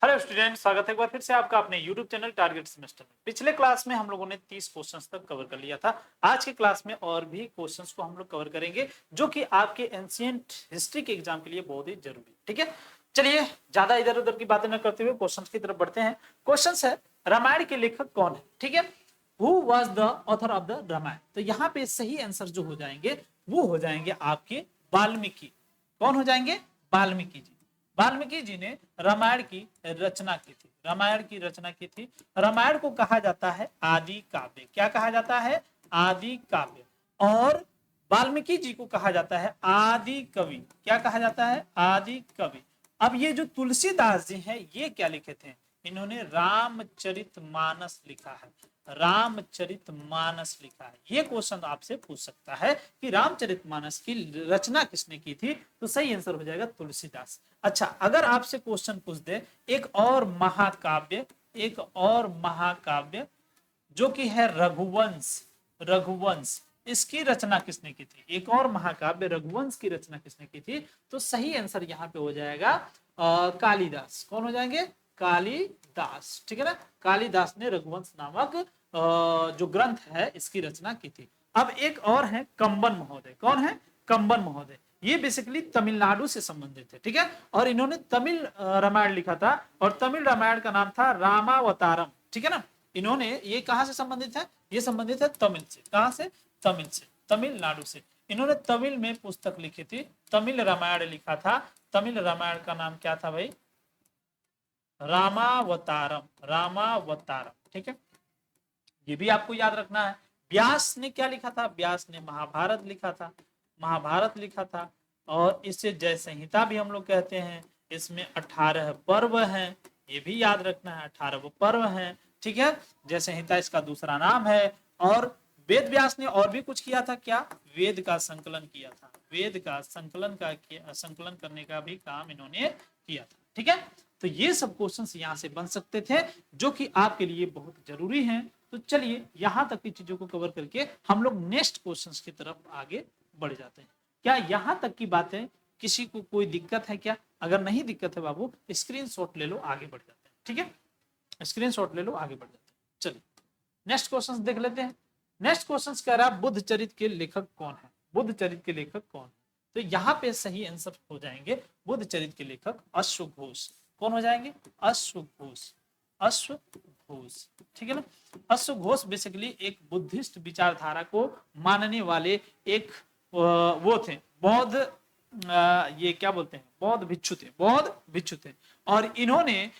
Hello student, स्वागत है एक बार फिर से आपका अपने YouTube चैनल टारगेट सेमेस्टर में। पिछले क्लास में हम लोगों ने 30 क्वेश्चंस तक कवर कर लिया था। आज के क्लास में और भी क्वेश्चंस को हम लोग कवर करेंगे जो कि आपके एंशिएंट हिस्ट्री के एग्जाम के लिए बहुत ही जरूरी है। ठीक है, चलिए ज्यादा इधर उधर की बातें न करते हुए क्वेश्चन की तरफ बढ़ते हैं। क्वेश्चन है, रामायण के लेखक कौन है? ठीक है, who was the author of the Ramayana. तो यहाँ पे सही आंसर जो हो जाएंगे वो हो जाएंगे आपके वाल्मीकि। कौन हो जाएंगे? वाल्मीकि जी। वाल्मीकि जी ने रामायण की रचना की थी। रामायण की रचना की थी। रामायण को कहा जाता है आदि काव्य। क्या कहा जाता है? आदि काव्य। और वाल्मीकि जी को कहा जाता है आदि कवि। क्या कहा जाता है? आदि कवि। अब ये जो तुलसीदास जी हैं ये क्या लिखे थे? इन्होंने रामचरितमानस लिखा है। रामचरितमानस लिखा है। ये क्वेश्चन आपसे पूछ सकता है कि रामचरितमानस की रचना किसने की थी? तो सही आंसर हो जाएगा तुलसीदास। अच्छा, अगर आपसे क्वेश्चन पूछ दे एक और महाकाव्य, एक और महाकाव्य जो कि है रघुवंश। रघुवंश, इसकी रचना किसने की थी? एक और महाकाव्य रघुवंश की रचना किसने की थी? तो सही आंसर यहाँ पे हो जाएगा कालिदास। कौन हो जाएंगे? कालिदास। ठीक है ना, कालिदास ने रघुवंश नामक जो ग्रंथ है इसकी रचना की थी। अब एक और है कंबन महोदय। कौन है? कंबन महोदय। ये बेसिकली तमिलनाडु से संबंधित है। ठीक है, और इन्होंने तमिल रामायण लिखा था और तमिल रामायण का नाम था रामावतारम। ठीक है ना, इन्होंने ये कहां से संबंधित है? ये संबंधित है तमिल से। कहां से? तमिल से, तमिलनाडु से। इन्होंने तमिल में पुस्तक लिखी थी, तमिल रामायण लिखा था। तमिल रामायण का नाम क्या था भाई? रामावतारम। रामावतारम। ठीक है, ये भी आपको याद रखना है। व्यास ने क्या लिखा था? व्यास ने महाभारत लिखा था। महाभारत लिखा था। और इसे जय संहिता भी हम लोग कहते हैं। इसमें 18 पर्व हैं, ये भी याद रखना है। 18 पर्व हैं। ठीक है, जय संहिता इसका दूसरा नाम है। और वेद व्यास ने और भी कुछ किया था। क्या? वेद का संकलन किया था। वेद का संकलन करने का भी काम इन्होंने किया था। ठीक है, तो ये सब क्वेश्चंस यहाँ से बन सकते थे जो कि आपके लिए बहुत जरूरी हैं। तो चलिए यहां तक की चीजों को कवर करके हम लोग नेक्स्ट क्वेश्चंस की तरफ आगे बढ़ जाते हैं। क्या यहां तक की बातें किसी को कोई दिक्कत है क्या? अगर नहीं दिक्कत है बाबू, स्क्रीनशॉट ले लो, आगे बढ़ जाते हैं। ठीक है, स्क्रीनशॉट ले लो, आगे बढ़ जाते हैं। चलिए नेक्स्ट क्वेश्चन देख लेते हैं। नेक्स्ट क्वेश्चन कह रहा है बुद्ध चरित के लेखक कौन है? बुद्ध चरित के लेखक कौन है? तो यहाँ पे सही आंसर हो जाएंगे बुद्ध चरित के लेखक अश्वघोष। कौन हो जाएंगे? अश्वघोष। अश्वघोष। ठीक है ना, अश्वघोष बेसिकली एक बुद्धिस्ट विचारधारा को मानने वाले एक वो थे, बौद्ध, ये क्या बोलते हैं, बौद्ध भिक्षु थे। बौद्ध भिक्षु थे और इन्होंने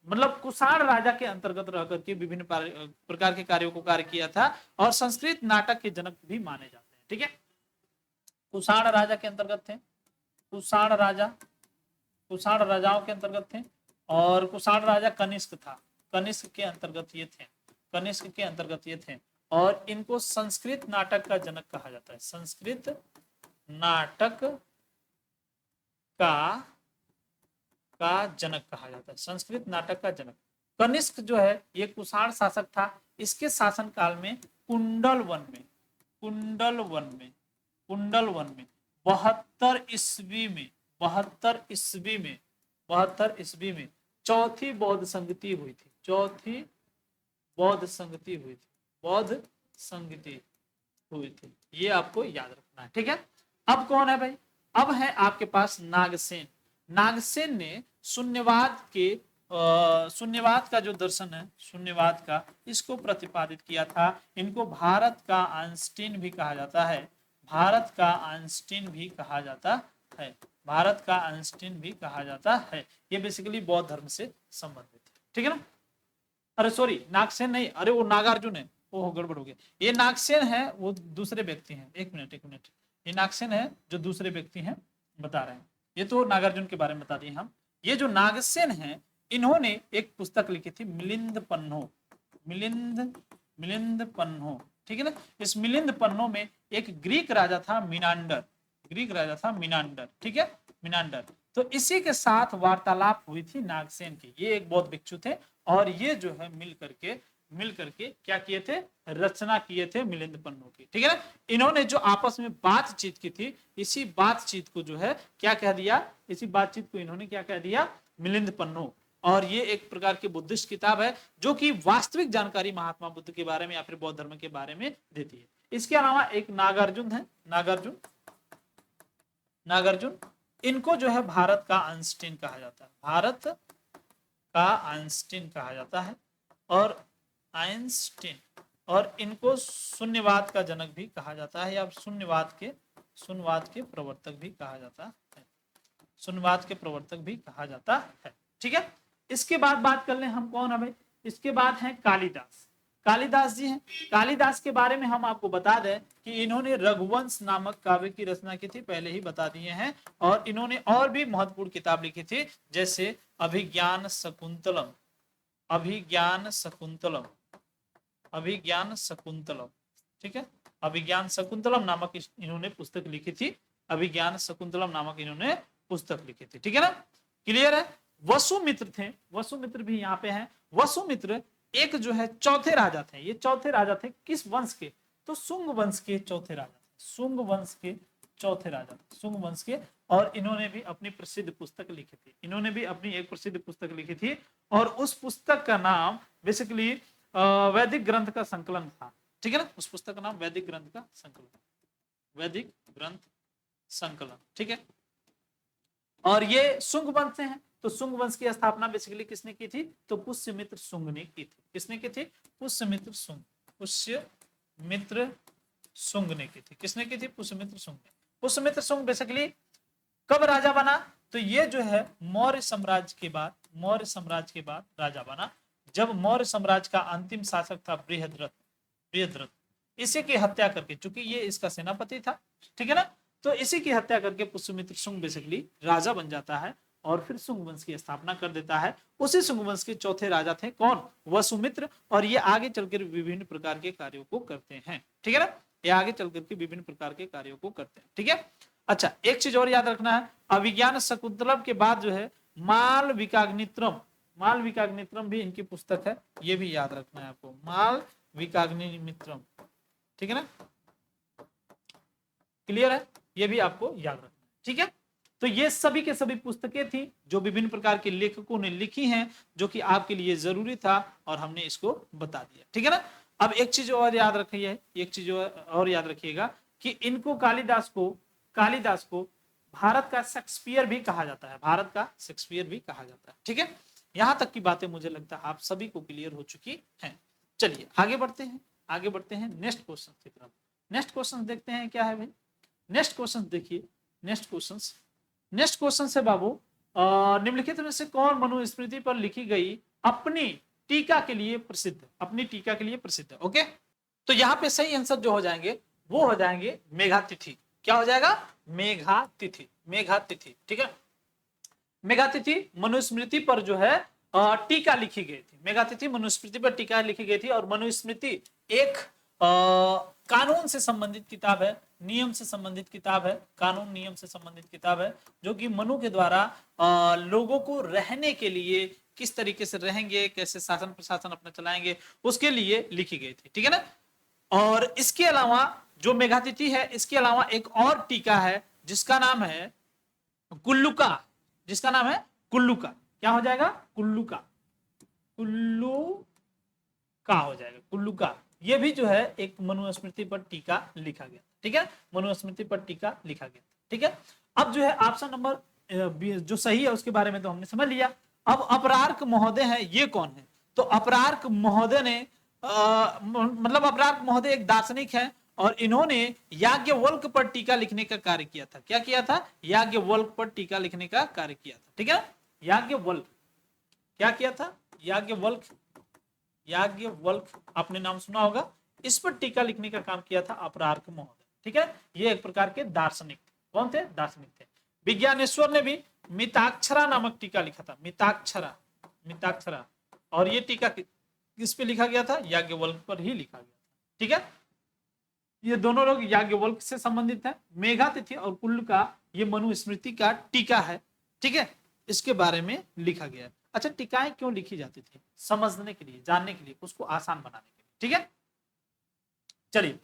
मतलब कुषाण राजा के अंतर्गत रह करके विभिन्न प्रकार के कार्यों को कार्य किया था और संस्कृत नाटक के जनक भी माने जाते हैं। ठीक है, कुषाण राजा के अंतर्गत थे। कुषाण राजा, कुषाण राजाओं के अंतर्गत थे। और कुषाण राजा कनिष्क था, कनिष्क के अंतर्गत ये थे। कनिष्क के अंतर्गत ये थे और इनको संस्कृत नाटक का जनक कहा जाता है। संस्कृत नाटक का जनक कहा जाता है। संस्कृत नाटक का जनक कनिष्क जो है ये कुषाण शासक था। इसके शासन काल में कुंडल वन में, कुंडल वन में, कुंडल वन में 72 ईस्वी में, 72 ईस्वी में, 72 ईस्वी में चौथी बौद्ध संगति हुई थी। चौथी बौद्ध संगति हुई थी। बौद्ध संगति हुई थी, ये आपको याद रखना है। ठीक है, अब कौन है भाई? अब है आपके पास नागसेन। नागसेन ने शून्यवाद के शून्यवाद का जो दर्शन है, शून्यवाद का, इसको प्रतिपादित किया था। इनको भारत का आइंस्टीन भी कहा जाता है। भारत का आइंस्टीन भी कहा जाता है। भारत का आइंस्टीन भी कहा जाता है। ये बेसिकली बौद्ध धर्म से संबंधित है। ठीक है ना, अरे सॉरी, नागसेन नहीं, अरे वो नागार्जुन है। ओह गड़बड़ हो गया। ये नागसेन है, वो दूसरे व्यक्ति हैं। एक मिनट, एक मिनट, ये नागसेन है जो दूसरे व्यक्ति हैं, बता रहे हैं। ये तो नागार्जुन के बारे में बता दिए हम। ये जो नागसेन है इन्होंने एक पुस्तक लिखी थी, मिलिंद पन्नो। मिलिंद पन्नो। ठीक है ना, इस मिलिंद पन्नो में एक ग्रीक राजा था मिनांडर। ग्रीक राजा था मिनांडर। ठीक है, मिनांडर। तो इसी के साथ वार्तालाप हुई थी नागसेन की। ये एक बौद्ध भिक्षु थे और ये जो है मिल करके क्या किए थे? रचना किए थे मिलिंद पन्नो की। ठीक है ना, इन्होंने जो आपस में बातचीत की थी, इसी बातचीत को जो है क्या कह दिया? इसी बातचीत को इन्होंने क्या कह दिया? मिलिंद पन्नू। और ये एक प्रकार की बुद्धिस्ट किताब है जो कि वास्तविक जानकारी महात्मा बुद्ध के बारे में या फिर बौद्ध धर्म के बारे में देती है। इसके अलावा एक नागार्जुन है, नागार्जुन, इनको जो है भारत का आइंस्टीन कहा जाता है, भारत का आइंस्टीन कहा जाता है। और आइंस्टीन, और इनको शून्यवाद का जनक भी कहा जाता है, या शून्यवाद के प्रवर्तक भी कहा जाता है, शून्यवाद के प्रवर्तक भी कहा जाता है। ठीक है, इसके बाद बात कर लें हम, कौन है भाई, इसके बाद है कालिदास। कालिदास जी हैं। कालिदास के बारे में हम आपको बता दें कि इन्होंने रघुवंश नामक काव्य की रचना की थी, पहले ही बता दिए हैं। और इन्होंने और भी महत्वपूर्ण किताब लिखी थी, जैसे अभिज्ञान शकुंतलम, अभिज्ञान शकुंतलम, अभिज्ञान शकुंतलम। ठीक है, अभिज्ञान शकुंतलम नामक इन्होंने पुस्तक लिखी थी, अभिज्ञान शकुंतलम नामक इन्होंने पुस्तक लिखी थी। ठीक है ना, क्लियर है। वसुमित्र थे, वसुमित्र भी यहाँ पे हैं। वसुमित्र एक जो है चौथे राजा थे, ये चौथे राजा थे किस वंश के, तो शुंग वंश के चौथे राजा थे, शुंग वंश के चौथे राजा, शुंग वंश के। और इन्होंने भी अपनी प्रसिद्ध पुस्तक लिखी थी, इन्होंने भी अपनी एक प्रसिद्ध पुस्तक लिखी थी, और उस पुस्तक का नाम बेसिकली वैदिक ग्रंथ का संकलन था। ठीक है ना, उस पुस्तक का नाम वैदिक ग्रंथ का संकलन, वैदिक ग्रंथ संकलन। ठीक है, और ये शुंग वंश से हैं। तो शुंग वंश की स्थापना बेसिकली किसने की थी, तो पुष्यमित्र शुंग ने की थी। किसने की थी, पुष्यमित्र शुंग, पुष्यमित्र शुंग ने की थी। किसने की थी, पुष्यमित्र शुंग ने। पुष्यमित्र शुंग बेसिकली कब राजा बना, तो ये जो है मौर्य साम्राज्य के बाद, मौर्य साम्राज्य के बाद राजा बना, जब मौर्य साम्राज्य का अंतिम शासक था बृहद्रथ, बृहद्रथ, इसी की हत्या करके, चूंकि ये इसका सेनापति था, ठीक है ना, तो इसी की हत्या करके पुष्यमित्र शुंग बेसिकली राजा बन जाता है, और फिर शुंग वंश की स्थापना कर देता है। उसी शुंग वंश के चौथे राजा थे कौन, वसुमित्र। और ये आगे चलकर विभिन्न प्रकार के कार्यों को करते हैं। ठीक है ना, ये आगे चलकर के विभिन्न प्रकार के कार्यों को करते हैं। ठीक है, अच्छा एक चीज और याद रखना है, अभिज्ञान शकुंतलम के बाद जो है मालविकाग्नित्रम, मालविकाग्नित्रम भी इनकी पुस्तक है, ये भी याद रखना है आपको, मालविकाग्निमित्रम। ठीक है ना, क्लियर है, ये भी आपको याद रखना है। ठीक है, तो ये सभी के सभी पुस्तकें थी जो विभिन्न प्रकार के लेखकों ने लिखी हैं, जो कि आपके लिए जरूरी था और हमने इसको बता दिया। ठीक है ना, अब एक चीज और याद रखिए, एक चीज और याद रखिएगा कि इनको कालिदास को भारत का शेक्सपियर भी कहा जाता है, भारत का शेक्सपियर भी कहा जाता है। ठीक है, यहां तक की बातें मुझे लगता है आप सभी को क्लियर हो चुकी हैं। चलिए आगे बढ़ते हैं, आगे बढ़ते हैं नेक्स्ट क्वेश्चन की तरफ। नेक्स्ट क्वेश्चन देखते हैं क्या है भाई। नेक्स्ट क्वेश्चन देखिए, नेक्स्ट क्वेश्चन से बाबू, निम्नलिखित में से कौन मनुस्मृति पर लिखी गई अपनी टीका के लिए प्रसिद्ध, अपनी टीका के लिए प्रसिद्ध है। ओके, तो यहाँ पे सही आंसर जो हो जाएंगे वो हो जाएंगे मेघातिथि। क्या हो जाएगा, मेघातिथि, मेघातिथि। ठीक है, मेघातिथि मनुस्मृति पर जो है टीका लिखी गई थी, मेघातिथि मनुस्मृति पर टीका लिखी गई थी। और मनुस्मृति एक कानून से संबंधित किताब है, नियम से संबंधित किताब है, कानून नियम से संबंधित किताब है, जो कि मनु के द्वारा लोगों को रहने के लिए, किस तरीके से रहेंगे, कैसे शासन प्रशासन अपना चलाएंगे, उसके लिए लिखी गई थी। ठीक है ना, और इसके अलावा जो मेघातिथि है, इसके अलावा एक और टीका है जिसका नाम है कुल्लुका, जिसका नाम है कुल्लुका। क्या हो जाएगा, कुल्लुका, कुल्लुका हो जाएगा, कुल्लुका। ये भी जो है एक मनुस्मृति पर टीका लिखा गया। ठीक है, मनुस्मृति पर टीका लिखा गया। ठीक है, अब जो है ऑप्शन नंबर जो सही है उसके बारे में तो हमने समझ लिया। अब अपरार्क महोदय है, ये कौन है, तो अपरार्क महोदय ने मतलब अपरार्क महोदय एक दार्शनिक है, और इन्होंने याज्ञवल्क पर टीका लिखने का कार्य किया था। क्या किया था, याज्ञवल्क पर टीका लिखने का कार्य किया था। ठीक है, याज्ञवल्क क्या किया था, याज्ञवल्क, याज्ञवल्क आपने नाम सुना होगा, इस पर टीका लिखने का काम किया था अपरार्क महोदय। ठीक है, ये एक प्रकार के दार्शनिक थे। कौन थे, दार्शनिक थे। विज्ञानेश्वर ने भी मिताक्षरा नामक टीका लिखा था, मिताक्षरा, मिताक्षरा। और ये टीका किस पे लिखा गया था, याज्ञवल्क पर ही लिखा गया था। ठीक है, ये दोनों लोग याज्ञवल्क से संबंधित है। मेघातिथि और कुल्लुका ये मनुस्मृति का टीका है। ठीक है, इसके बारे में लिखा गया है। अच्छा, टीकाएं क्यों लिखी जाती थी, समझने के लिए, जानने के लिए, उसको आसान बनाने के लिए। ठीक है, चलिए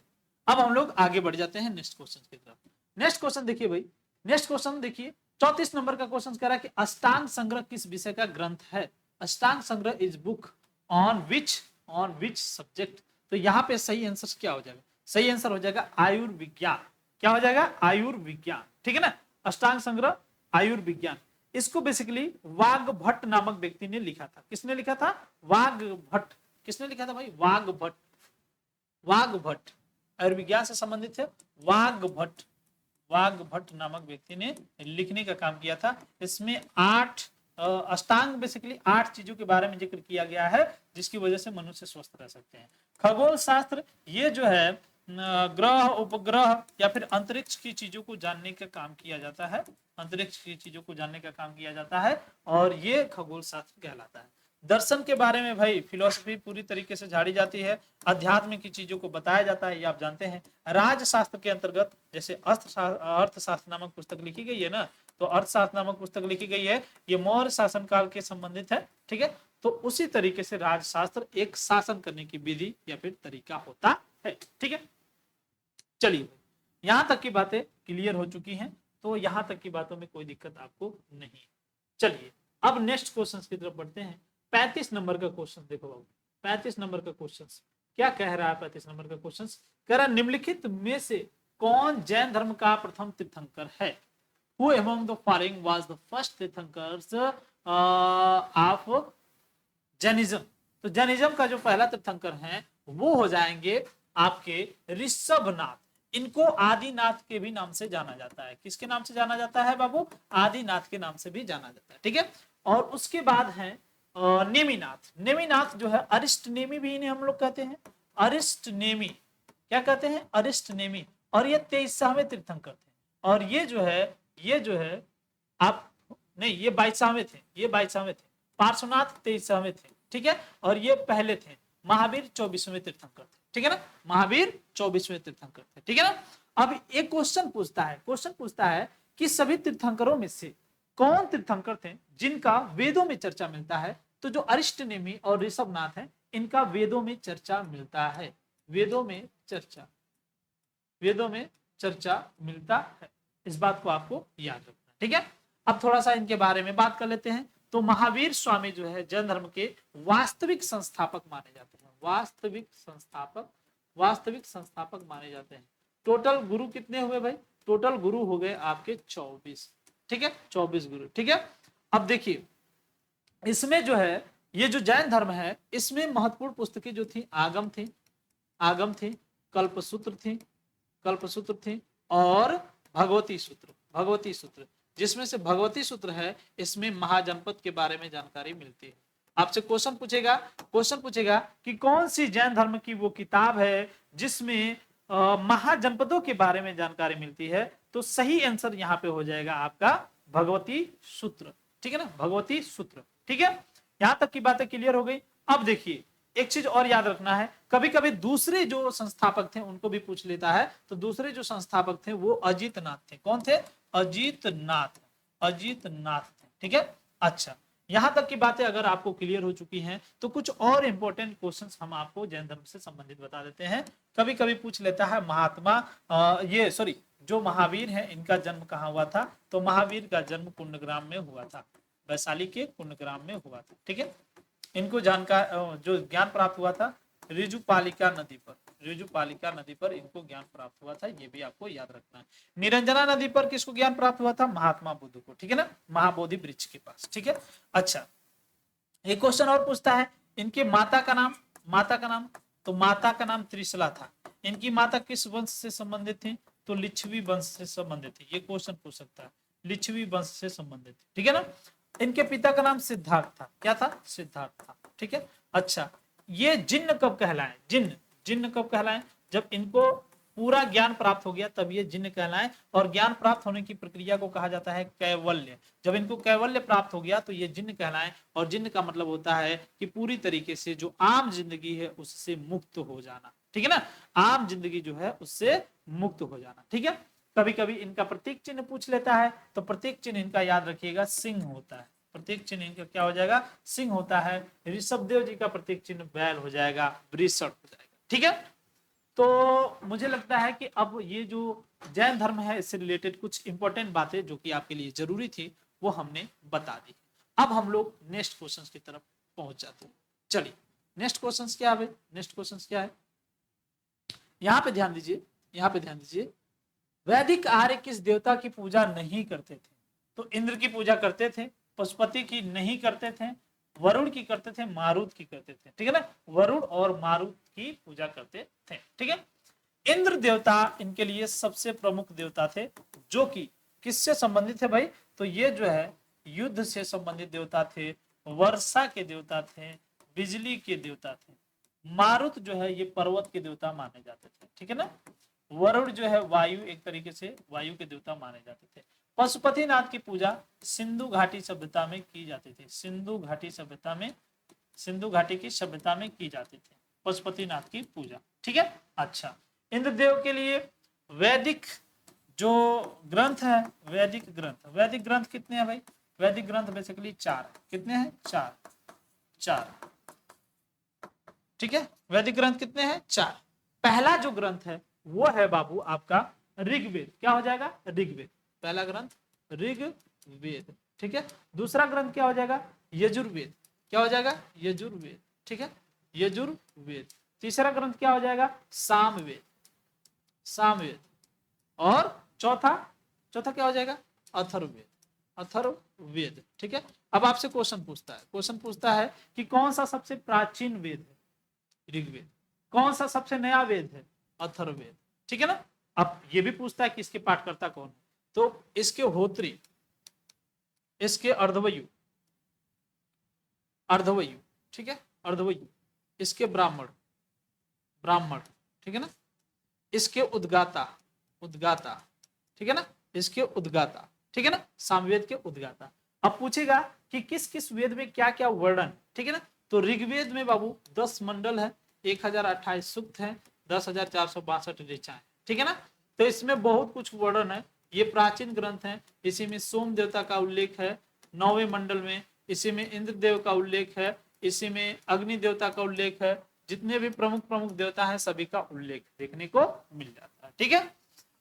अब हम लोग आगे बढ़ जाते हैं नेक्स्ट क्वेश्चन की तरफ। नेक्स्ट क्वेश्चन देखिए भाई, नेक्स्ट क्वेश्चन देखिए, 34 नंबर का क्वेश्चन कह रहा है कि अष्टांग संग्रह किस विषय का ग्रंथ है? अष्टांग संग्रह is book on which subject? तो यहाँ पे सही आंसर क्या हो जाएगा? सही आंसर हो जाएगा आयुर्विज्ञान। क्या हो जाएगा? आयुर्विज्ञान। ठीक है ना, अष्टांग संग्रह आयुर्विज्ञान। इसको बेसिकली वाग्भट नामक व्यक्ति ने लिखा था। किसने लिखा था? वाग्भट। किसने लिखा था भाई? वाग्भट। वाग्भट आयुर्विज्ञान से संबंधित है। वाग्भट, वाग्भट नामक व्यक्ति ने लिखने का काम किया था। इसमें 8 अष्टांग बेसिकली 8 चीजों के बारे में जिक्र किया गया है जिसकी वजह से मनुष्य स्वस्थ रह सकते हैं। खगोल शास्त्र, ये जो है ग्रह उपग्रह या फिर अंतरिक्ष की चीजों को जानने का काम किया जाता है। अंतरिक्ष की चीजों को जानने का काम किया जाता है और ये खगोल शास्त्र कहलाता है। दर्शन के बारे में भाई फिलोसफी पूरी तरीके से झाड़ी जाती है। अध्यात्म की चीजों को बताया जाता है, ये आप जानते हैं। राजशास्त्र के अंतर्गत जैसे अर्थशास्त्र नामक पुस्तक लिखी गई है ना, तो अर्थशास्त्र नामक पुस्तक लिखी गई है, ये मौर्य शासन काल के संबंधित है। ठीक है, तो उसी तरीके से राजशास्त्र एक शासन करने की विधि या फिर तरीका होता है। ठीक है, चलिए यहां तक की बातें क्लियर हो चुकी हैं, तो यहां तक की बातों में कोई दिक्कत आपको नहीं। चलिए अब नेक्स्ट क्वेश्चन की तरफ बढ़ते हैं। 35 नंबर का क्वेश्चन देखो बाबू, 35 नंबर का क्वेश्चन क्या कह रहा है? 35 नंबर का क्वेश्चन कह रहा है निम्नलिखित में से कौन जैन धर्म का प्रथम तीर्थंकर है? Who among the following was the first Tirthankars of Jainism? तो जैनिज्म का जो पहला तीर्थंकर है वो हो जाएंगे आपके ऋषभनाथ। इनको आदिनाथ के भी नाम से जाना जाता है। किसके नाम से जाना जाता है बाबू? आदिनाथ के नाम से भी जाना जाता है। ठीक है, और उसके बाद है नेमिनाथ। नेमिनाथ जो है अरिष्ट नेमी भी इन्हें हम लोग कहते हैं। अरिष्ट नेमी, क्या कहते हैं? अरिष्ट नेमी। और ये 23वें तीर्थंकर थे। और ये जो है आप नहीं, ये 22वें थे, ये 22वें थे। पार्श्वनाथ 23वें थे। ठीक है, और ये पहले थे। महावीर 24वें तीर्थंकर थे। ठीक है ना, महावीर 24वें तीर्थंकर थे। ठीक है ना, अब एक क्वेश्चन पूछता है कि सभी तीर्थंकरों में से कौन तीर्थंकर थे जिनका वेदों में चर्चा मिलता है? तो जो अरिष्ट नेमी और ऋषभनाथ है इनका वेदों में चर्चा मिलता है। वेदों में चर्चा मिलता है, इस बात को आपको याद रखना। ठीक है, अब थोड़ा सा इनके बारे में बात कर लेते हैं। तो महावीर स्वामी जो है जैन धर्म के वास्तविक संस्थापक माने जाते हैं। वास्तविक संस्थापक माने जाते हैं। टोटल गुरु कितने हुए भाई? टोटल गुरु हो गए आपके 24। ठीक है, 24 गुरु। ठीक है, अब देखिए इसमें जो है ये जो जैन धर्म है इसमें महत्वपूर्ण पुस्तकें जो थी आगम थी, कल्पसूत्र थी और भगवती सूत्र, जिसमें से भगवती सूत्र है इसमें महाजनपद के बारे में जानकारी मिलती है। आपसे क्वेश्चन पूछेगा कि कौन सी जैन धर्म की वो किताब है जिसमें महाजनपदों के बारे में जानकारी मिलती है? तो सही आंसर यहाँ पे हो जाएगा आपका भगवती सूत्र। ठीक है ना, भगवती सूत्र। ठीक है, यहां तक की बातें क्लियर हो गई। अब देखिए एक चीज और याद रखना है, कभी कभी दूसरे जो संस्थापक थे उनको भी पूछ लेता है। तो दूसरे जो संस्थापक थे वो अजीतनाथ थे। कौन थे? अजीतनाथ थे। ठीक है, अच्छा यहां तक की बातें अगर आपको क्लियर हो चुकी हैं तो कुछ और इंपॉर्टेंट क्वेश्चंस हम आपको जैन धर्म से संबंधित बता देते हैं। कभी कभी पूछ लेता है जो महावीर है इनका जन्म कहाँ हुआ था? तो महावीर का जन्म कुंडग्राम में हुआ था, वैशाली के कुंडग्राम में हुआ था। ठीक है, इनको जो ज्ञान प्राप्त हुआ था ऋजुपालिका नदी पर इनको ज्ञान प्राप्त हुआ था, ये भी आपको याद रखना है। निरंजना नदी पर किसको ज्ञान प्राप्त हुआ था? महात्मा बुद्ध को। ठीक है ना, महाबोधि वृक्ष के पास। ठीक है, अच्छा एक क्वेश्चन और पूछता है इनके माता का नाम। तो माता का नाम त्रिशला था। इनकी माता किस वंश से संबंधित थी? तो लिच्छवी वंश से संबंधित थी। ये क्वेश्चन पूछ सकता है, लिच्छवी वंश से संबंधित। ठीक है ना, इनके पिता का नाम सिद्धार्थ था। क्या था? सिद्धार्थ था। ठीक है, अच्छा ये जिन्न कब कहलाए? जिन्न कब कहलाए? जब इनको पूरा ज्ञान प्राप्त हो गया तब ये जिन्न कहलाए। और ज्ञान प्राप्त होने की प्रक्रिया को कहा जाता है कैवल्य। जब इनको कैवल्य प्राप्त हो गया तो ये जिन्न कहलाए। और जिन्न का मतलब होता है कि पूरी तरीके से जो आम जिंदगी है उससे मुक्त हो जाना। ठीक है ना, आम जिंदगी जो है उससे मुक्त हो जाना। ठीक है, कभी कभी इनका प्रतीक चिन्ह पूछ लेता है। तो प्रतीक चिन्ह इनका याद रखिएगा सिंह होता है। प्रतीक चिन्ह इनका क्या हो जाएगा? सिंह होता है। ऋषभदेव जी का प्रतीक चिन्ह बैल हो जाएगा, वृषण हो जाएगा। ठीक है, तो मुझे लगता है कि अब ये जो जैन धर्म है, इससे रिलेटेड कुछ इंपॉर्टेंट बातें जो कि आपके लिए जरूरी थी वो हमने बता दी। अब हम लोग नेक्स्ट क्वेश्चन की तरफ पहुंच जाते हैं। चलिए नेक्स्ट क्वेश्चन क्या है? नेक्स्ट क्वेश्चन क्या है? यहाँ पे ध्यान दीजिए, यहाँ पे ध्यान दीजिए। वैदिक आर्य किस देवता की पूजा नहीं करते थे? तो इंद्र की पूजा करते थे, पशुपति की नहीं करते थे, वरुण की करते थे, मारुत की करते थे। ठीक है ना, वरुण और मारुत की पूजा करते थे। ठीक है, इंद्र देवता इनके लिए सबसे प्रमुख देवता थे, जो कि किससे संबंधित है भाई? तो ये जो है युद्ध से संबंधित देवता थे, वर्षा के देवता थे, बिजली के देवता थे। मारुत जो है ये पर्वत के देवता माने जाते थे। ठीक है ना, वरुण जो है वायु, एक तरीके से वायु के देवता माने जाते थे। पशुपतिनाथ की पूजा सिंधु घाटी सभ्यता में की जाती थी। सिंधु घाटी सभ्यता में, सिंधु घाटी की सभ्यता में की जाती थी पशुपतिनाथ की पूजा। ठीक है, अच्छा। इंद्रदेव के लिए वैदिक जो ग्रंथ है, वैदिक ग्रंथ, वैदिक ग्रंथ कितने हैं भाई? वैदिक ग्रंथ बेसिकली 4। कितने हैं? 4। 4। ठीक है, वैदिक ग्रंथ कितने हैं? 4। पहला जो ग्रंथ है वो है बाबू आपका ऋग्वेद। क्या हो जाएगा? ऋग्वेद। पहला ग्रंथ ऋग्वेद। ठीक है, दूसरा ग्रंथ क्या हो जाएगा? यजुर्वेद। क्या हो जाएगा? यजुर्वेद। ठीक है, यजुर्वेद। तीसरा ग्रंथ क्या हो जाएगा? सामवेद। सामवेद। और चौथा, चौथा क्या हो जाएगा? अथर्ववेद। अथर्ववेद। ठीक है, अब आपसे क्वेश्चन पूछता है, क्वेश्चन पूछता है कि कौन सा सबसे प्राचीन वेद है? ऋग्वेद। कौन सा सबसे नया वेद है? अथर्ववेद। ठीक है ना, अब ये भी पूछता है कि इसके पाठकर्ता कौन है? तो इसके होत्री, इसके अर्धवयु, अर्धवयु। ठीक है, अर्धवयु। इसके ब्राह्मण, ब्राह्मण। ठीक है ना, इसके उद्गाता, उद्गाता। ठीक है ना, इसके उद्गाता। ठीक है ना, सामवेद के उद्गाता। अब पूछेगा कि किस किस वेद में क्या क्या वर्णन। ठीक है ना, तो ऋग्वेद में बाबू 10 मंडल है, 1028 सूक्त है, 10,462 ऋचाएं। ठीक है ना, तो इसमें बहुत कुछ वर्णन है। ये प्राचीन ग्रंथ है। इसी में सोम देवता का उल्लेख है 9वें मंडल में, इसी में इंद्रदेव का उल्लेख है, इसी में अग्नि देवता का उल्लेख है। जितने भी प्रमुख प्रमुख देवता हैं सभी का उल्लेख देखने को मिल जाता है। ठीक है,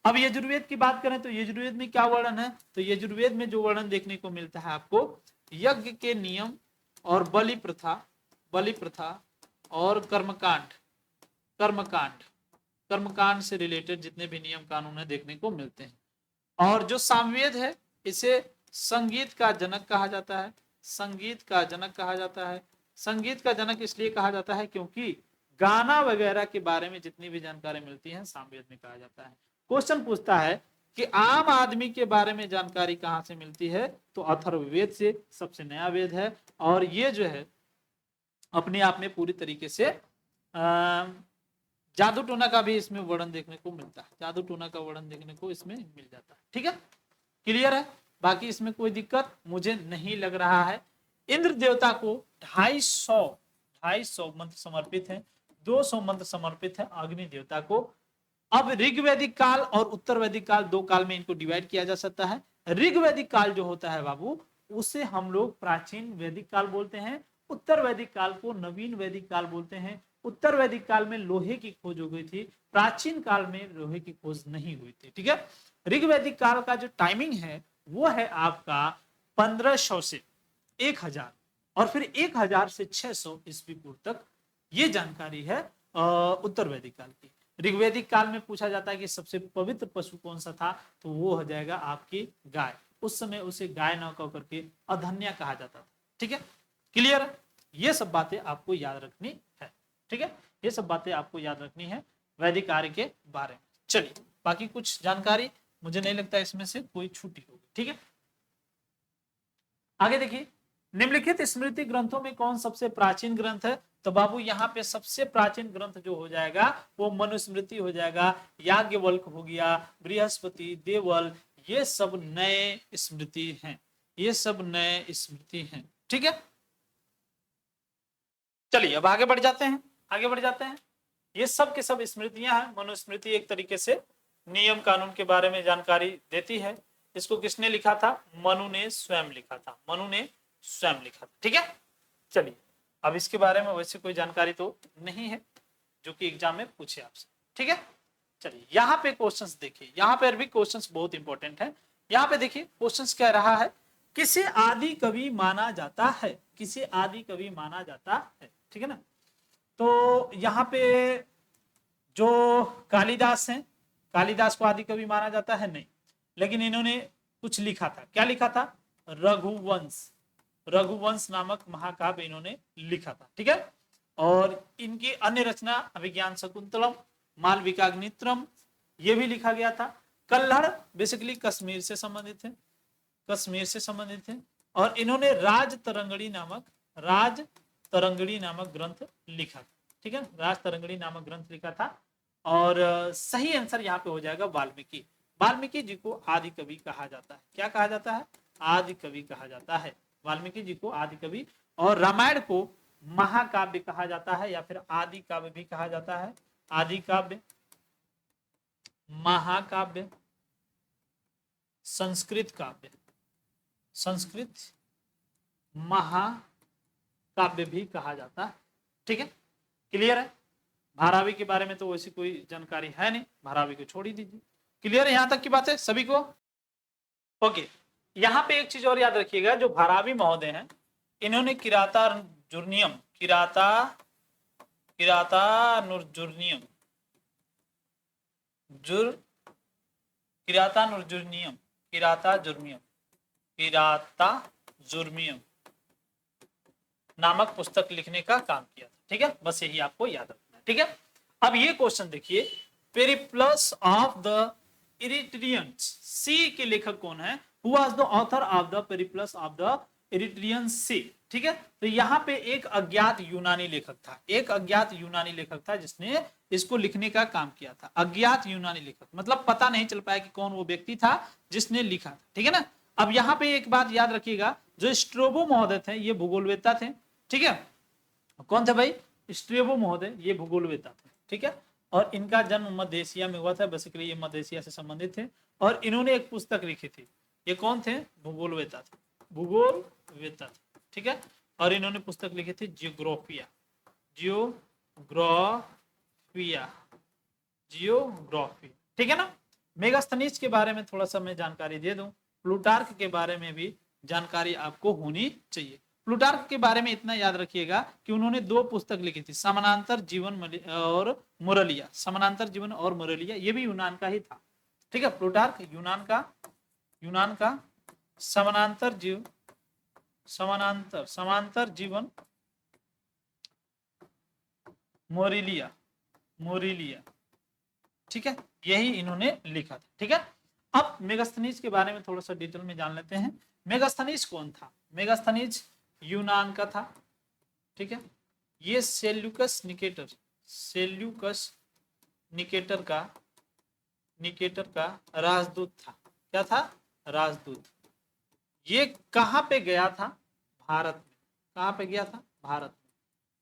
अब यजुर्वेद की बात करें तो यजुर्वेद में क्या वर्णन है? तो यजुर्वेद में जो वर्णन देखने को मिलता है आपको, यज्ञ के नियम और बलि प्रथा, बलि प्रथा और कर्मकांड, कर्मकांड, कर्मकांड से रिलेटेड जितने भी नियम कानून है देखने को मिलते हैं। और जो सामवेद है इसे संगीत का जनक कहा जाता है। संगीत का जनक कहा जाता है। संगीत का जनक इसलिए कहा जाता है क्योंकि गाना वगैरह के बारे में जितनी भी जानकारी मिलती है सामवेद में कहा जाता है। क्वेश्चन पूछता है कि आम आदमी के बारे में जानकारी कहां से मिलती है? तो अथर्ववेद से, सबसे नया वेद है। और ये जो है अपने आप में पूरी तरीके से जादू टोना का भी इसमें वर्णन देखने को मिलता है। जादू टोना का वर्णन देखने को इसमें मिल जाता है। ठीक है, क्लियर है? बाकी इसमें कोई दिक्कत मुझे नहीं लग रहा है। इंद्र देवता को 250 मंत्र समर्पित है, 200 मंत्र समर्पित है अग्नि देवता को। अब ऋग्वैदिक काल और उत्तर वैदिक काल, दो काल में इनको डिवाइड किया जा सकता है। ऋग्वैदिक काल जो होता है बाबू, उसे हम लोग प्राचीन वैदिक काल बोलते हैं। उत्तर वैदिक काल को नवीन वैदिक काल बोलते हैं। उत्तर वैदिक काल में लोहे की खोज हो गई थी, प्राचीन काल में लोहे की खोज नहीं हुई थी। ठीक है, ऋग्वैदिक काल का जो टाइमिंग है वो है आपका 1500 से 1000 और फिर 1000 से 600 ईस्वी पूर्व तक। ये जानकारी है उत्तर वैदिक काल की। ऋग्वैदिक काल में पूछा जाता है कि सबसे पवित्र पशु कौन सा था, तो वो हो जाएगा आपकी गाय। उस समय उसे गाय न कह करके अधन्या कहा जाता था। ठीक है, क्लियर है? ये सब बातें आपको याद रखनी है। ठीक है, ये सब बातें आपको याद रखनी है वैदिक कार्य के बारे में। चलिए बाकी कुछ जानकारी मुझे नहीं लगता इसमें से कोई छूटी होगी। ठीक है, आगे देखिए, निम्नलिखित स्मृति ग्रंथों में कौन सबसे प्राचीन ग्रंथ है? तो बाबू यहाँ पे सबसे प्राचीन ग्रंथ जो हो जाएगा वो मनुस्मृति हो जाएगा। याज्ञवल्क हो गया, बृहस्पति, देवल, ये सब नए स्मृति हैं। ये सब नए स्मृति हैं। ठीक है, चलिए अब आगे बढ़ जाते हैं, आगे बढ़ जाते हैं। ये सब के सब स्मृतियां हैं। मनुस्मृति एक तरीके से नियम कानून के बारे में जानकारी देती है। इसको किसने लिखा था? मनु ने स्वयं लिखा था। मनु ने स्वयं लिखा था। ठीक है, चलिए अब इसके बारे में वैसे कोई जानकारी तो नहीं है जो कि एग्जाम में पूछे आपसे। ठीक है, चलिए यहाँ पे क्वेश्चंस देखिए, यहाँ पर भी क्वेश्चंस बहुत इंपॉर्टेंट है। यहाँ पे देखिए क्वेश्चंस कह रहा है किसे आदि कवि माना जाता है, किसे आदि कवि माना जाता है, ठीक है ना। तो यहाँ पे जो कालिदास हैं, कालिदास को आदि कवि माना जाता है नहीं, लेकिन इन्होंने कुछ लिखा था। क्या लिखा था? रघुवंश, रघुवंश नामक महाकाव्य इन्होंने लिखा था, ठीक है। और इनकी अन्य रचना अभिज्ञान शकुंतलम, मालविकाग्नित्रम, ये भी लिखा गया था। कल्हड़ बेसिकली कश्मीर से संबंधित है, कश्मीर से संबंधित है। और इन्होंने राज तरंगड़ी नामक ग्रंथ लिखा था, ठीक है, राज तरंगड़ी नामक ग्रंथ लिखा था। और सही आंसर यहाँ पे हो जाएगा वाल्मीकि। वाल्मीकि जी को आदि कवि कहा जाता है। क्या कहा जाता है? आदि कवि कहा जाता है। वाल्मीकि जी को आदि कवि। और रामायण को महाकाव्य कहा जाता है या फिर आदि काव्य भी कहा जाता है। आदि काव्य, महाकाव्य, संस्कृत काव्य, संस्कृत महाकाव्य भी कहा जाता है, ठीक है। क्लियर है? धारावी के बारे में तो वैसी कोई जानकारी है नहीं, धारावी को छोड़ ही दीजिए। क्लियर है? यहां तक की बात है सभी को? ओके। यहां पे एक चीज और याद रखिएगा, जो धारावी महोदय हैं इन्होंने किरातार्जुनीयम, किरातार्जुनीयम, किराताजुर्मियम नामक पुस्तक लिखने का काम किया था, ठीक है। बस यही आपको याद रखना है, ठीक है। अब ये क्वेश्चन देखिए, Periplus of the Erythraeans, Sea के लेखक कौन है? Who was the author of the Periplus of the Erythraean Sea, ठीक है। तो यहाँ पे एक अज्ञात यूनानी लेखक था, एक अज्ञात यूनानी लेखक था जिसने इसको लिखने का काम किया था। अज्ञात यूनानी लेखक मतलब पता नहीं चल पाया कि कौन वो व्यक्ति था जिसने लिखा था, ठीक है ना। अब यहाँ पे एक बात याद रखिएगा, जो स्ट्रोबो महोदय थे ये भूगोलवेत्ता थे, ठीक है। कौन थे भाई? स्ट्रेबो महोदय, ये भूगोलवेत्ता थे, ठीक है। और इनका जन्म मध्य एशिया में हुआ था, बेसिकली ये मध्य एशिया से संबंधित थे। और इन्होंने एक पुस्तक लिखी थी। ये कौन थे? भूगोलवेत्ता थे, भूगोलवेत्ता थे, ठीक है। और इन्होंने पुस्तक लिखी थी जियोग्राफिया, जियोग्राफिया, जियोग्राफी, ठीक है ना। मेगास्थनीज के बारे में थोड़ा सा मैं जानकारी दे दूं, प्लूटार्क के बारे में भी जानकारी आपको होनी चाहिए। प्लूटार्क के बारे में इतना याद रखिएगा कि उन्होंने 2 पुस्तक लिखी थी, समानांतर जीवन और मुरलिया, समानांतर जीवन और मुरलिया, ये भी यूनान का ही था, ठीक है। प्लूटार्क यूनान का समानांतर जीवन मोरिलिया, ठीक है, यही इन्होंने लिखा था, ठीक है। अब मेगास्थनीज के बारे में थोड़ा सा डिटेल में जान लेते हैं। मेगास्थनीज कौन था? मेगास्थनीज यूनान का था, ठीक है। ये सेल्यूकस निकेटर का राजदूत था। क्या था? राजदूत। ये कहां पे गया था? भारत में। कहां पे गया था? भारत में।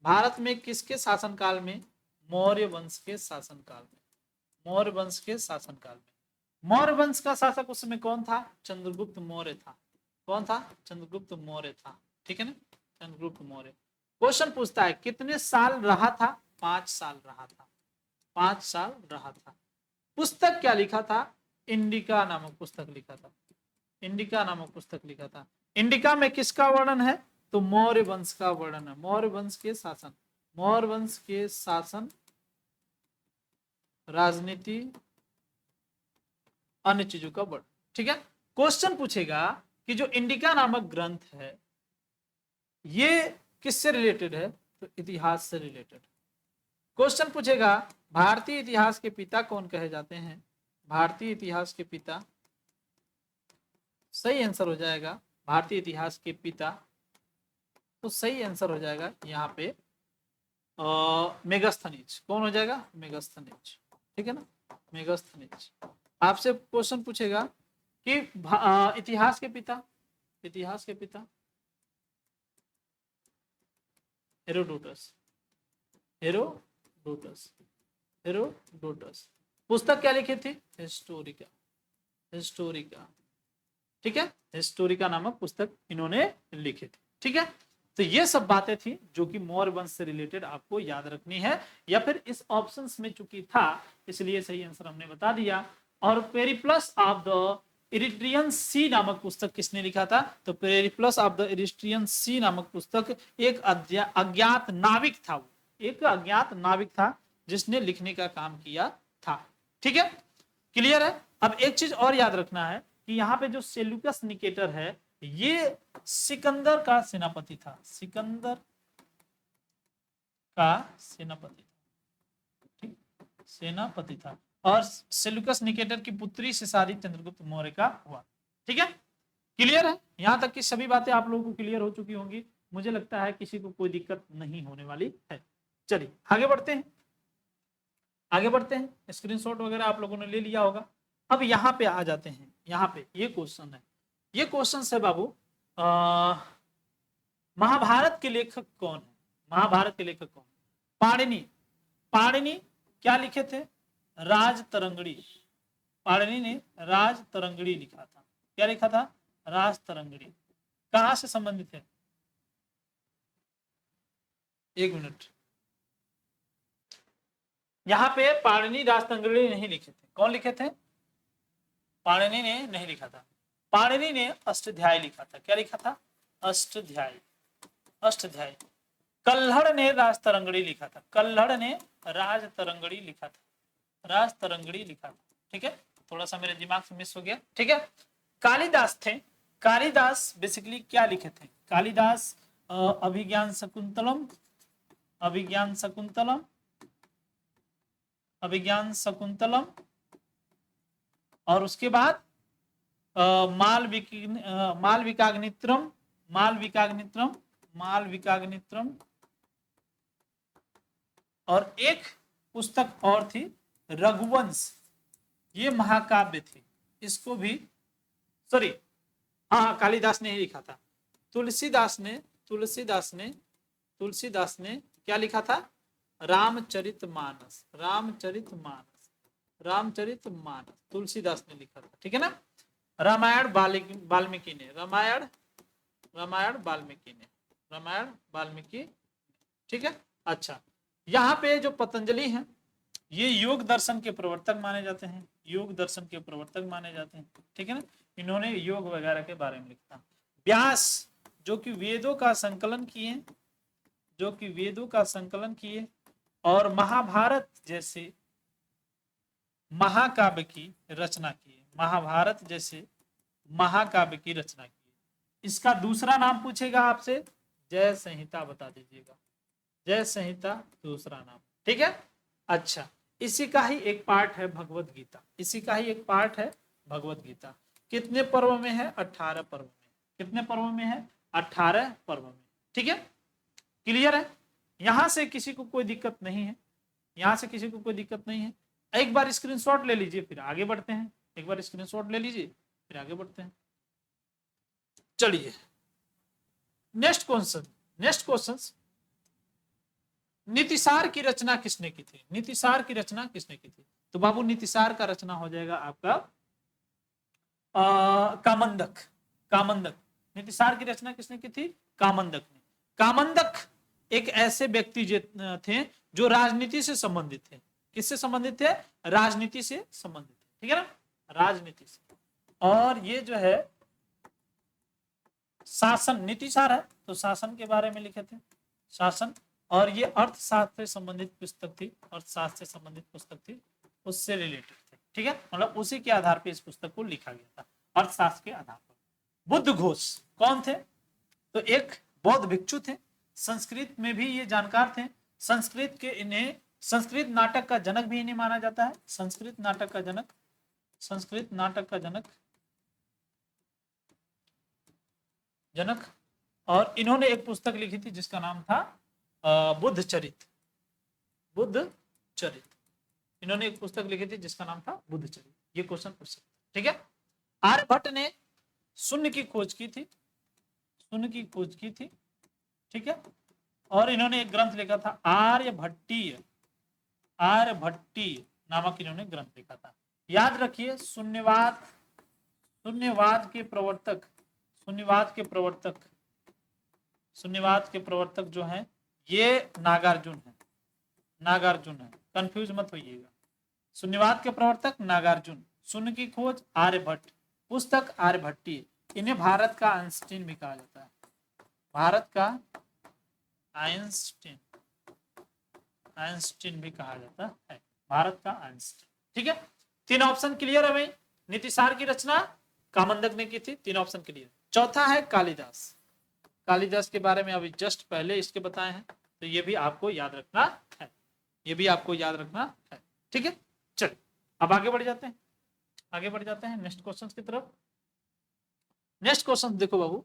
भारत में किसके शासनकाल में? मौर्य वंश के शासनकाल में, मौर्य वंश के शासनकाल में। मौर्य वंश का शासक उस समय कौन था? चंद्रगुप्त मौर्य था। कौन था? चंद्रगुप्त मौर्य था, ठीक है ना, चंद्रगुप्त मौर्य। क्वेश्चन पूछता है कितने साल रहा था? 5 साल रहा था, 5 साल रहा था। पुस्तक क्या लिखा था? इंडिका नामक पुस्तक लिखा था, इंडिका नामक पुस्तक लिखा था। इंडिका में किसका वर्णन है? तो मौर्य वंश का वर्णन है, मौर्य वंश के शासन, मौर्य वंश के शासन, राजनीति, अन्य चीजों का वर्णन, ठीक है। क्वेश्चन पूछेगा कि जो इंडिका नामक ग्रंथ है ये किससे रिलेटेड है? तो इतिहास से रिलेटेड। क्वेश्चन पूछेगा भारतीय इतिहास के पिता कौन कहे जाते हैं? भारतीय इतिहास के पिता, सही आंसर हो जाएगा भारतीय इतिहास के पिता, तो सही आंसर हो जाएगा यहाँ पे मेगास्थनीज। कौन हो जाएगा? मेगास्थनीज, ठीक है ना, मेगास्थनीज। आपसे क्वेश्चन पूछेगा कि इतिहास के पिता, इतिहास के पिता हेरोडोटस, हेरोडोटस, हेरोडोटस। पुस्तक क्या लिखी थी? हिस्टोरिका, हिस्टोरिका, ठीक है, हिस्टोरिका नामक पुस्तक इन्होंने लिखी थी, ठीक है। तो ये सब बातें थी जो कि मौर्य वंश से रिलेटेड आपको याद रखनी है, या फिर इस ऑप्शंस में चूंकि था इसलिए सही आंसर हमने बता दिया। और पेरिप्लस ऑफ द इरिट्रियन सी नामक पुस्तक किसने लिखा था? तो पेरिप्लस ऑफ द इरिट्रियन सी नामक पुस्तक एक अज्ञात नाविक था, वो एक अज्ञात नाविक था जिसने लिखने का काम किया था। ठीक है, क्लियर है। अब एक चीज और याद रखना है कि यहाँ पे जो सेल्यूकस निकेटर है ये सिकंदर का सेनापति था, सिकंदर का सेनापति, ठीक, सेनापति था। और सेल्यूकस निकेटर की पुत्री से शादी चंद्रगुप्त मौर्य का हुआ। ठीक है, क्लियर है। यहां तक की सभी बातें आप लोगों को क्लियर हो चुकी होंगी, मुझे लगता है किसी को कोई दिक्कत नहीं होने वाली है। चलिए आगे बढ़ते हैं, आगे बढ़ते हैं। स्क्रीनशॉट वगैरह आप लोगों ने ले लिया होगा। अब यहाँ पे आ जाते हैं, यहाँ पे ये क्वेश्चन है, ये क्वेश्चन है बाबू, महाभारत के लेखक कौन है? महाभारत के लेखक कौन? पाणिनि। पाणिनि क्या लिखे थे? राजतरंगिणी। पाणिनि ने राजतरंगिणी लिखा था। क्या लिखा था? राजतरंगिणी। कहां से संबंधित है? एक मिनट, यहां पे पाणिनि राजतरंगिणी नहीं लिखे थे। कौन लिखे थे? पाणिनि ने नहीं लिखा था। पाणिनि ने अष्टाध्यायी लिखा था। क्या लिखा था? अष्टाध्यायी, अष्टाध्यायी। कल्हड़ ने राजतरंगिणी लिखा था। कल्हड़ ने राजतरंगिणी लिखा था, राजतरंगिणी लिखा था। ठीक है, थोड़ा सा मेरे दिमाग से मिस हो गया। ठीक है, कालिदास थे। कालिदास बेसिकली क्या लिखे थे? कालिदास अभिज्ञान शकुंतलम, अभिज्ञान शकुंतलम, अभिज्ञान शकुंतलम, और उसके बाद मालविकाग्नित्रम, मालविकाग्नित्रम, मालविकाग्नित्रम, और एक पुस्तक और थी रघुवंश। ये महाकाव्य थी, इसको भी सॉरी हाँ कालिदास ने ही लिखा था। तुलसीदास ने, तुलसीदास ने, तुलसीदास ने क्या लिखा था? रामचरितमानस, रामचरितमानस, रामचरितमानस तुलसीदास ने लिखा था। ठीक है ना। रामायण वाल्मीकि ने, रामायण, रामायण वाल्मीकि ने, रामायण वाल्मीकि। ठीक है, अच्छा। यहाँ पे जो पतंजलि हैं ये योग दर्शन के प्रवर्तक माने जाते हैं, योग दर्शन के प्रवर्तक माने जाते हैं। ठीक है ना, इन्होंने योग वगैरह के बारे में लिखा। व्यास जो कि वेदों का संकलन किए, जो कि वेदों का संकलन किए और महाभारत जैसे महाकाव्य की रचना की, महाभारत जैसे महाकाव्य की रचना की। इसका दूसरा नाम पूछेगा आपसे, जय संहिता बता दीजिएगा, जय संहिता दूसरा नाम। ठीक है, अच्छा। इसी का ही एक पार्ट है भगवत गीता, इसी का ही एक पार्ट है भगवत गीता। कितने पर्व में है? 18 पर्व में। कितने पर्व में है? 18 पर्व में। ठीक है, क्लियर है। यहां से किसी को कोई दिक्कत नहीं है, यहां से किसी को कोई दिक्कत नहीं है। एक बार स्क्रीनशॉट ले लीजिए फिर आगे बढ़ते हैं, एक बार स्क्रीनशॉट ले लीजिए फिर आगे बढ़ते हैं। चलिए नेक्स्ट क्वेश्चन, नेक्स्ट क्वेश्चन, नीतिसार की रचना किसने की थी? नीतिसार की रचना किसने की थी? तो बाबू नीतिसार का रचना हो जाएगा आपका कामंदक, कामंदक। नीतिसार की रचना किसने की थी? कामंदक ने। कामंदक एक ऐसे व्यक्ति थे जो राजनीति से संबंधित थे। किससे संबंधित थे? राजनीति से संबंधित। ठीक है ना, राजनीति से। और ये जो है शासन, नीतिसार है तो शासन के बारे में लिखे थे, शासन। और ये अर्थशास्त्र से संबंधित पुस्तक थी, अर्थशास्त्र से संबंधित पुस्तक थी, उससे रिलेटेड थे। ठीक है, मतलब उसी के आधार पर इस पुस्तक को लिखा गया था, अर्थशास्त्र के आधार पर। बुद्ध घोष कौन थे? तो एक बौद्ध भिक्षु थे, संस्कृत में भी ये जानकार थे। संस्कृत के इन्हें, संस्कृत नाटक का जनक भी इन्हें माना जाता है, संस्कृत नाटक का जनक, संस्कृत नाटक का जनक, जनक। और इन्होंने एक पुस्तक लिखी थी जिसका नाम था बुद्ध चरित, बुद्ध चरित। इन्होंने एक पुस्तक लिखी थी जिसका नाम था बुद्ध चरित। ये क्वेश्चन पूछ सकते हैं। ठीक है, आर्यभट्ट ने शून्य की खोज की थी, शून्य की खोज की थी। ठीक है, और इन्होंने एक ग्रंथ लिखा था आर्यभट्टीय, आर्यभट्टीय नामक इन्होंने ग्रंथ लिखा था। याद रखिए शून्यवाद, शून्यवाद के प्रवर्तक, शून्यवाद के प्रवर्तक शून्यवाद के प्रवर्तक जो हैं ये नागार्जुन है, नागार्जुन है, कंफ्यूज मत होइएगा। शून्यवाद के प्रवर्तक नागार्जुन, शून्य की खोज आर्यभट्ट, पुस्तक आर्यभट्टी। इन्हें भारत का आइंस्टीन भी कहा जाता है, भारत का आइंस्टीन, आइंस्टीन भी कहा जाता है, भारत का आइंस्टीन। ठीक है, 3 ऑप्शन क्लियर है भाई। नीतिसार की रचना कामंदक ने की थी, 3 ऑप्शन क्लियर। चौथा है कालिदास, कालिदास के बारे में अभी जस्ट पहले इसके बताए हैं, तो ये भी आपको याद रखना है, ये भी आपको याद रखना है। ठीक है, चलिए अब आगे बढ़ जाते हैं, आगे बढ़ जाते हैं नेक्स्ट क्वेश्चन की तरफ। नेक्स्ट क्वेश्चन देखो बाबू,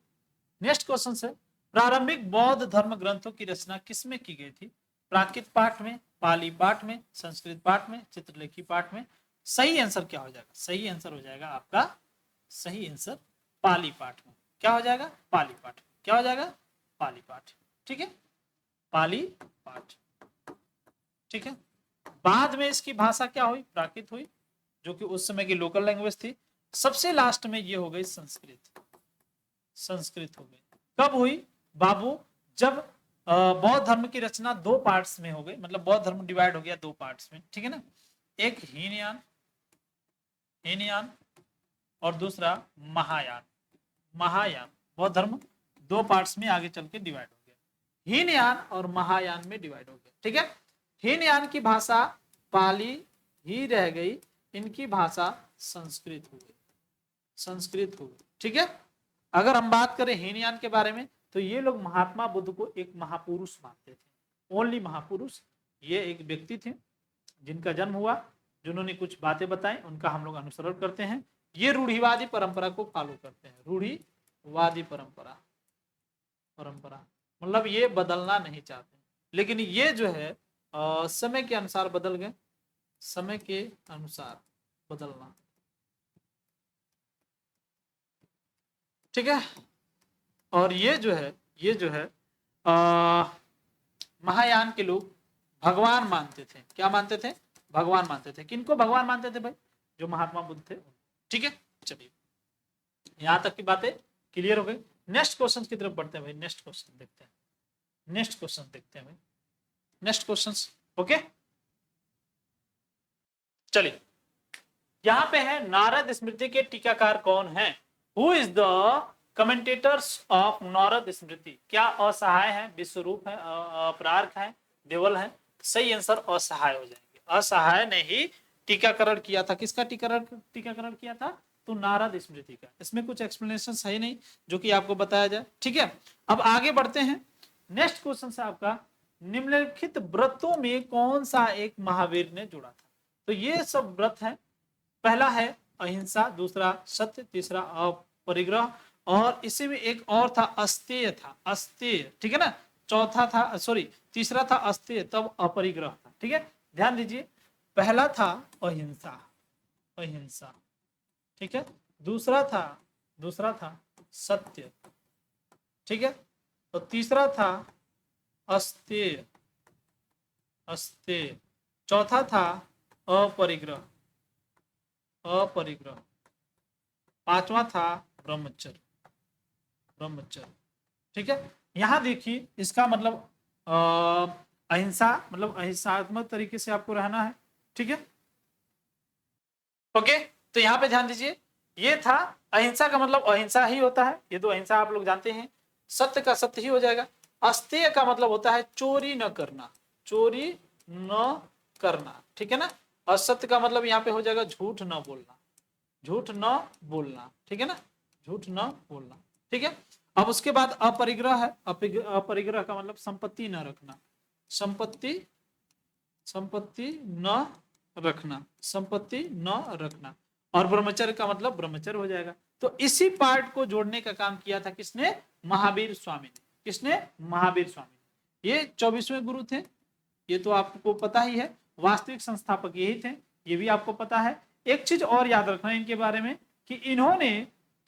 नेक्स्ट क्वेश्चन है प्रारंभिक बौद्ध धर्म ग्रंथों की रचना किसमें की गई थी? प्राकृत पाठ में, पाली पाठ में, संस्कृत पाठ में, चित्रलेखी पाठ में। सही आंसर क्या हो जाएगा? सही आंसर हो जाएगा आपका, सही आंसर पाली पाठ में। क्या हो जाएगा? पाली पाठ। क्या हो जाएगा? पाली पाठ। ठीक है, पाली पाठ। ठीक है, बाद में इसकी भाषा क्या हुई? प्राकृत हुई, जो कि उस समय की लोकल लैंग्वेज थी। सबसे लास्ट में ये हो गई संस्कृत, संस्कृत हो गई। कब हुई बाबू? जब बौद्ध धर्म की रचना 2 पार्ट्स में हो गई, मतलब बौद्ध धर्म डिवाइड हो गया 2 पार्ट्स में। ठीक है ना, एक हीनयान, हीनयान और दूसरा महायान, महायान। बौद्ध धर्म 2 पार्ट्स में आगे चल के डिवाइड हो गया, हीनयान और महायान में डिवाइड हो गया। ठीक है, हीनयान की भाषा पाली ही रह गई, इनकी भाषा संस्कृत हो गई, संस्कृत हो गई। ठीक है, अगर हम बात करें हीनयान के बारे में, तो ये लोग महात्मा बुद्ध को एक महापुरुष मानते थे, ओनली महापुरुष। ये एक व्यक्ति थे जिनका जन्म हुआ, जिन्होंने कुछ बातें बताई, उनका हम लोग अनुसरण करते हैं। ये रूढ़िवादी परंपरा को फॉलो करते हैं, रूढ़िवादी परंपरा, परंपरा मतलब ये बदलना नहीं चाहते, लेकिन ये जो है समय के अनुसार बदल गए, समय के अनुसार बदलना। ठीक है, और ये जो है, ये जो है महायान के लोग भगवान मानते थे। क्या मानते थे? भगवान मानते थे। किनको भगवान मानते थे भाई? जो महात्मा बुद्ध थे। ठीक है, चलिए यहां तक की बातें क्लियर हो गई। नेक्स्ट क्वेश्चन की तरफ बढ़ते हैं भाई, नेक्स्ट क्वेश्चन देखते हैं, नेक्स्ट क्वेश्चन देखते हैं भाई, नेक्स्ट क्वेश्चन। ओके, चलिए यहां पे है नारद स्मृति के टीकाकार कौन है? Who is the commentators of Narada Smriti? क्या असहाय है, विश्वरूप है, अपरार्क है, देवल है? सही आंसर असहाय हो जाएंगे। असहाय ने ही टीकाकरण किया था। किसका टीकाकरण किया था? तो नारद स्मृति का। इसमें कुछ एक्सप्लेनेशन है नहीं जो कि आपको बताया जाए। ठीक है, अब आगे बढ़ते हैं। नेक्स्ट क्वेश्चन से आपका, निम्नलिखित व्रतों में कौन सा एक महावीर ने जुड़ा था? तो ये सब व्रत है। पहला है अहिंसा, दूसरा सत्य, तीसरा अपरिग्रह, और इसी में एक और था अस्तेय था, अस्तेय। ठीक है ना, चौथा था, सॉरी तीसरा था अस्तेय, तब अपरिग्रह था। ठीक है, ध्यान दीजिए, पहला था अहिंसा, अहिंसा। ठीक है, दूसरा था सत्य। ठीक है, तो तीसरा था अस्तेय, अस्तेय, चौथा था अपरिग्रह, अपरिग्रह, पांचवा था ब्रह्मचर्य, ब्रह्मचर्य। ठीक है, यहां देखिए इसका मतलब अहिंसा, मतलब अहिंसात्मक तरीके से आपको रहना है। ठीक है, ओके, तो यहां पे ध्यान दीजिए, ये था अहिंसा का मतलब अहिंसा ही होता है, ये दो अहिंसा आप लोग जानते हैं। सत्य का सत्य ही हो जाएगा। अस्तेय का मतलब होता है चोरी न करना, चोरी न करना। ठीक है ना, असत्य का मतलब यहाँ पे हो जाएगा झूठ न बोलना, झूठ न बोलना। ठीक है ना, झूठ न बोलना। ठीक है, अब उसके बाद अपरिग्रह है। अपरिग्रह का मतलब संपत्ति न रखना, संपत्ति, संपत्ति न रखना, संपत्ति न रखना। और ब्रह्मचर्य का मतलब ब्रह्मचर्य हो जाएगा। तो इसी पार्ट को जोड़ने का काम किया था किसने? महावीर स्वामी ने। किसने? महावीर स्वामी। ये 24वें गुरु थे, ये तो आपको पता ही है। वास्तविक संस्थापक यही थे, ये भी आपको पता है। एक चीज और याद रखना इनके बारे में कि इन्होंने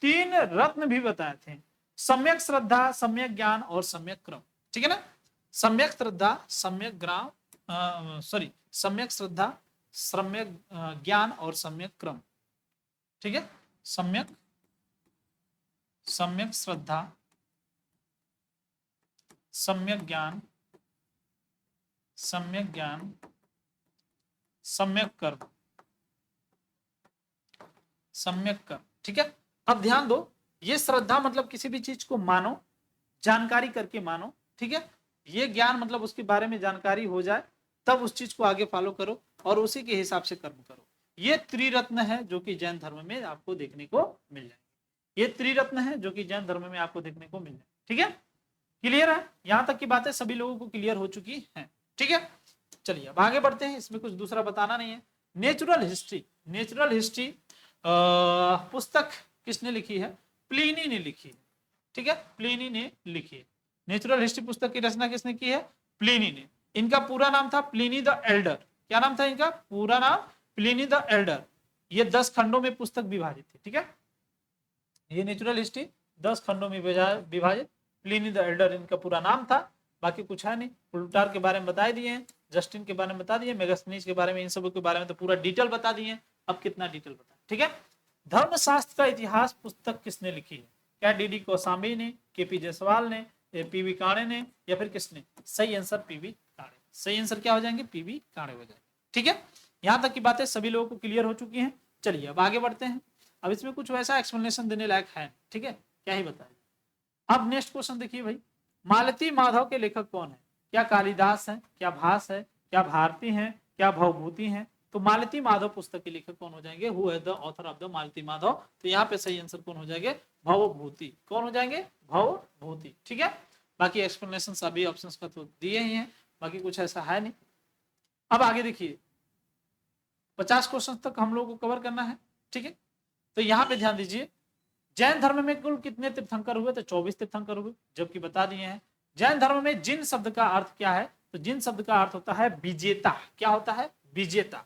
3 रत्न भी बताए थे, सम्यक श्रद्धा, सम्यक ज्ञान और सम्यक क्रम। ठीक है ना, सम्यक श्रद्धा, सम्यक ग्राम, सॉरी सम्यक श्रद्धा, सम्यक ज्ञान और सम्यक क्रम। ठीक है, सम्यक, सम्यक श्रद्धा, सम्यक ज्ञान, सम्यक ज्ञान, सम्यक कर्म, सम्यक कर्म। ठीक है, अब ध्यान दो, ये श्रद्धा मतलब किसी भी चीज को मानो, जानकारी करके मानो। ठीक है, ये ज्ञान मतलब उसके बारे में जानकारी हो जाए तब उस चीज को आगे फॉलो करो और उसी के हिसाब से कर्म करो। ये त्रिरत्न है जो कि जैन धर्म में आपको देखने को मिल जाएंगे। ये त्रिरत्न है जो कि जैन धर्म में आपको देखने को मिल जाए। ठीक है, क्लियर है? यहां तक की बातें सभी लोगों को क्लियर हो चुकी हैं। ठीक है, चलिए अब आगे बढ़ते हैं, इसमें कुछ दूसरा बताना नहीं है। नेचुरल हिस्ट्री, नेचुरल हिस्ट्री पुस्तक किसने लिखी है? प्लिनी ने लिखी है। ठीक है, प्लिनी ने लिखी है। नेचुरल हिस्ट्री पुस्तक की रचना किसने की है? प्लिनी ने। इनका पूरा नाम था प्लिनी द एल्डर। क्या नाम था इनका पूरा नाम? Pliny the Elder. ये 10 खंडों में पुस्तक विभाजित थी। ठीक है, ये नेचुरल हिस्ट्री 10 खंडों में विभाजित, प्लिनी द एल्डर इनका पूरा नाम था। बाकी कुछ है नहीं, प्लूटार्क के बारे में बता दिए हैं, जस्टिन के बारे में बता दिए, मेगास्थनीज के बारे में, इन सब के बारे में तो पूरा डिटेल बता दिए। अब कितना डिटेल बता। ठीक है, धर्मशास्त्र का इतिहास पुस्तक किसने लिखी है? क्या डीडी कोसांबी ने, केपी जायसवाल ने, पीवी काणे ने, या फिर किसने? सही आंसर पीवी काणे। सही आंसर क्या हो जाएंगे? पीवी काणे हो जाएंगे। ठीक है, यहां तक की बातें सभी लोगों को क्लियर हो चुकी हैं। चलिए अब आगे बढ़ते हैं। अब इसमें कुछ वैसा एक्सप्लेनेशन देने लायक है। ठीक है, क्या ही बताए। अब नेक्स्ट क्वेश्चन देखिए भाई, मालती माधव के लेखक कौन है? क्या कालिदास है, क्या भास है, क्या भारती है, क्या भवभूति है? तो मालती माधव पुस्तक के लेखक कौन हो जाएंगे? Who is the author of the Malati Madhava? तो यहाँ पे सही आंसर कौन हो जाएंगे? भवभूति। कौन हो जाएंगे? भवभूति। ठीक है, बाकी एक्सप्लेनेशन सभी ऑप्शंस का तो दिए ही हैं, बाकी कुछ ऐसा है नहीं। अब आगे देखिए, 50 क्वेश्चन तक हम लोग को कवर करना है। ठीक है, तो यहाँ पे ध्यान दीजिए, जैन धर्म में कुल कितने तीर्थंकर हुए? तो 24 तीर्थंकर हुए, जबकि बता दिए हैं। जैन धर्म में जिन शब्द का अर्थ क्या है? तो जिन शब्द का अर्थ होता है विजेता। क्या होता है? विजेता।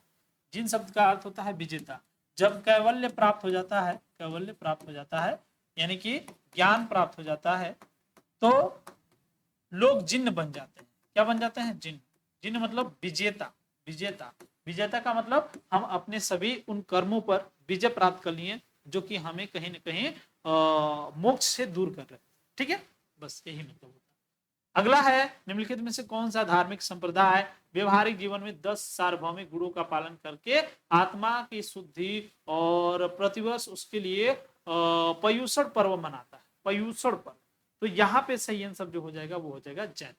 जिन शब्द का अर्थ होता है विजेता। जब कैवल्य प्राप्त हो जाता है, कैवल्य प्राप्त हो जाता है यानी कि ज्ञान प्राप्त हो जाता है, तो लोग जिन्न बन जाते हैं। क्या बन जाते हैं? जिन्न। जिन्न मतलब विजेता। विजेता, विजेता का मतलब हम अपने सभी उन कर्मों पर विजय प्राप्त कर लिए जो कि हमें कहीं ना कहीं मोक्ष से दूर कर रहे हैं। ठीक है, बस यही मतलब होता है। अगला है, निम्नलिखित में से कौन सा धार्मिक संप्रदाय व्यवहारिक जीवन में 10 सार्वभौमिक गुणों का पालन करके आत्मा की शुद्धि और प्रतिवर्ष उसके लिए पर्युषण पर्व मनाता है? पर्युषण पर्व। तो यहाँ पे सही आंसर जो हो जाएगा वो हो जाएगा जैन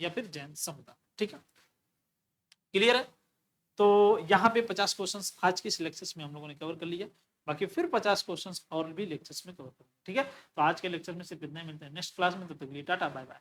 या फिर जैन समुदाय। ठीक है, क्लियर है? तो यहाँ पे 50 क्वेश्चंस आज के इस लेक्चर्स में हम लोगों ने कवर कर लिया, बाकी फिर 50 क्वेश्चंस और भी लेक्चर्स में कवर करेंगे। ठीक है, तो आज के लेक्चर में सिर्फ इतना ही, मिलते हैं नेक्स्ट क्लास में। तब तक के लिए टाटा बाय बाय।